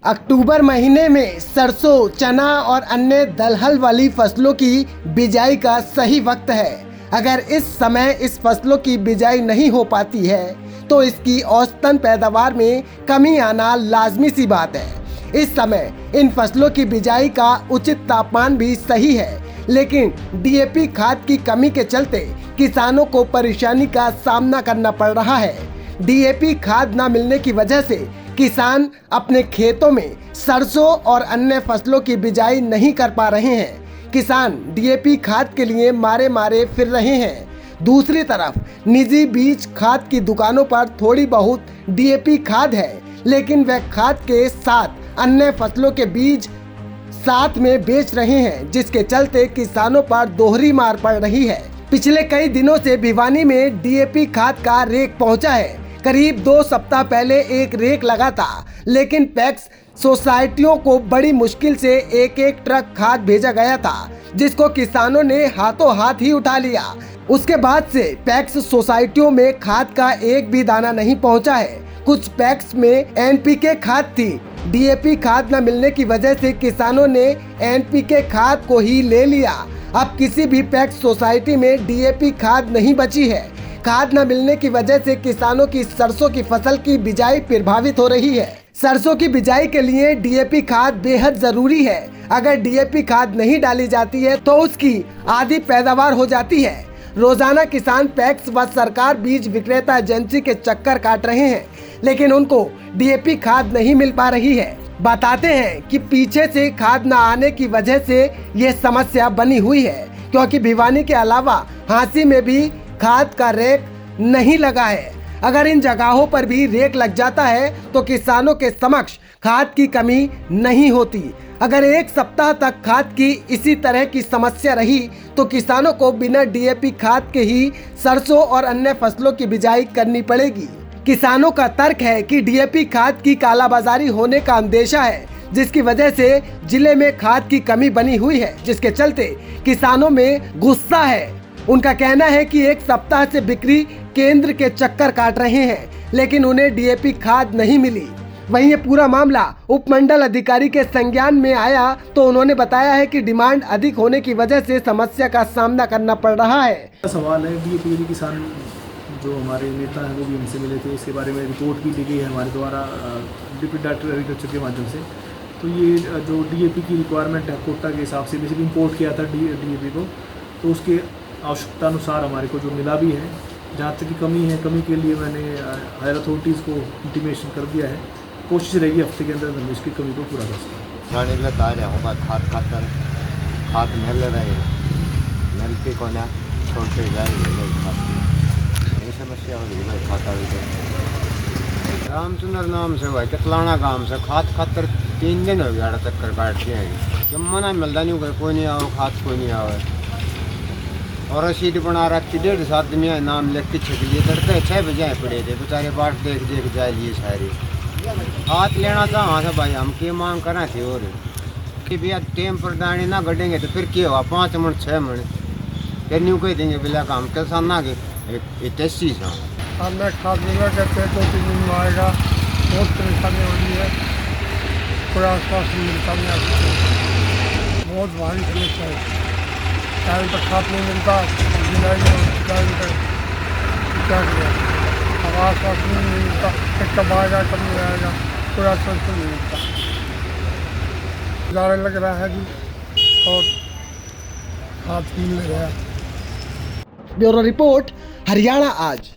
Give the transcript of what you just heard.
अक्टूबर महीने में सरसों, चना और अन्य दलहन वाली फसलों की बिजाई का सही वक्त है। अगर इस समय इस फसलों की बिजाई नहीं हो पाती है तो इसकी औसतन पैदावार में कमी आना लाजमी सी बात है। इस समय इन फसलों की बिजाई का उचित तापमान भी सही है, लेकिन डीएपी खाद की कमी के चलते किसानों को परेशानी का सामना करना पड़ रहा है। डीएपी खाद न मिलने की वजह से किसान अपने खेतों में सरसों और अन्य फसलों की बिजाई नहीं कर पा रहे हैं। किसान डीएपी खाद के लिए मारे मारे फिर रहे हैं। दूसरी तरफ निजी बीज खाद की दुकानों पर थोड़ी बहुत डीएपी खाद है, लेकिन वह खाद के साथ अन्य फसलों के बीज साथ में बेच रहे हैं, जिसके चलते किसानों पर दोहरी मार पड़ रही है। पिछले कई दिनों से भिवानी में डीएपी खाद का रेक पहुंचा है। करीब 2 सप्ताह पहले एक रेक लगा था, लेकिन पैक्स सोसाइटियों को बड़ी मुश्किल से एक एक ट्रक खाद भेजा गया था, जिसको किसानों ने हाथों हाथ ही उठा लिया। उसके बाद से पैक्स सोसाइटियों में खाद का एक भी दाना नहीं पहुंचा है। कुछ पैक्स में एनपीके खाद थी। डीएपी खाद न मिलने की वजह से किसानों ने एनपीके खाद को ही ले लिया। अब किसी भी पैक्स सोसाइटी में डीएपी खाद नहीं बची है। खाद न मिलने की वजह से किसानों की सरसों की फसल की बिजाई प्रभावित हो रही है। सरसों की बिजाई के लिए डीएपी खाद बेहद जरूरी है। अगर डीएपी खाद नहीं डाली जाती है तो उसकी आधी पैदावार हो जाती है। रोजाना किसान पैक्स व सरकार बीज विक्रेता एजेंसी के चक्कर काट रहे हैं, लेकिन उनको डीएपी खाद नहीं मिल पा रही है। बताते हैं कि पीछे से खाद न आने की वजह से ये समस्या बनी हुई है, क्योंकि भिवानी के अलावा हांसी में भी खाद का रेक नहीं लगा है। अगर इन जगहों पर भी रेक लग जाता है तो किसानों के समक्ष खाद की कमी नहीं होती। अगर एक सप्ताह तक खाद की इसी तरह की समस्या रही तो किसानों को बिना डीएपी खाद के ही सरसों और अन्य फसलों की बिजाई करनी पड़ेगी। किसानों का तर्क है कि डीएपी खाद की कालाबाजारी होने का अंदेशा है, जिसकी वजह से जिले में खाद की कमी बनी हुई है, जिसके चलते किसानों में गुस्सा है। उनका कहना है कि एक सप्ताह से बिक्री केंद्र के चक्कर काट रहे हैं, लेकिन उन्हें डीएपी खाद नहीं मिली। वहीं ये पूरा मामला उपमंडल अधिकारी के संज्ञान में आया तो उन्होंने बताया है कि डिमांड अधिक होने की वजह से समस्या का सामना करना पड़ रहा है। सवाल है डीएपी किसान जो हमारे नेता हैं वो भी हमसे मिले थे, इसके बारे में रिपोर्ट भी दी गई है हमारे द्वारा डिप्टी डायरेक्टर एग्रीकल्चर के माध्यम से। तो ये जो डीएपी की रिक्वायरमेंट है कोटा के हिसाब से बेसिकली इम्पोर्ट किया था डीएपी को, तो उसके आवश्यकता अनुसार हमारे को जो मिला भी है। जहाँ तक की कमी है, कमी के लिए मैंने हायर अथॉरिटीज़ को इंटीमेशन कर दिया है। कोशिश रहेगी हफ्ते के अंदर हम इसकी कमी को पूरा कर सकें। खाद मिल रहे मिलती को ना छोड़ते जा रही है, समस्या हो रही है। खाता रामचंद्र नाम से हुआ कितलाना काम से खाद खातर 3 दिन हो गया चक्कर काटते हैं। जब मना मिलता नहीं, कोई नहीं आओ खाद कोई नहीं आओ। और रसीद बना रखी 1.5 आदमी नाम लिख के छिप लिए तड़के 6 बजे पड़े थे बेचारे, बाट देख देख जा लिए सारे। हाथ लेना था हाँ से भाई हम क्या मांग करना थी। और भैया टेम पर दाने ना गढ़ेंगे तो फिर क्या हुआ, 5 मन 6 मन फिर न्यू कह देंगे बिला काम कैसा ना कि टेस्टी था। हमें खाद मिला कहते हैं 2-3 दिन में आएगा। बहुत परेशानी हो रही है, कोई आसपास मिलता नहीं, बहुत भारी समस्या है। टाइम पर खाद नहीं मिलता, बिजाई क्या करें। अब आसपास नहीं मिलता, कब आएगा कब नहीं आएगा, कोई आसपास नहीं मिलता। ज़्यादा लग रहा है जी और खाद मिल नहीं रहा है। ब्यूरो रिपोर्ट, हरियाणा आज।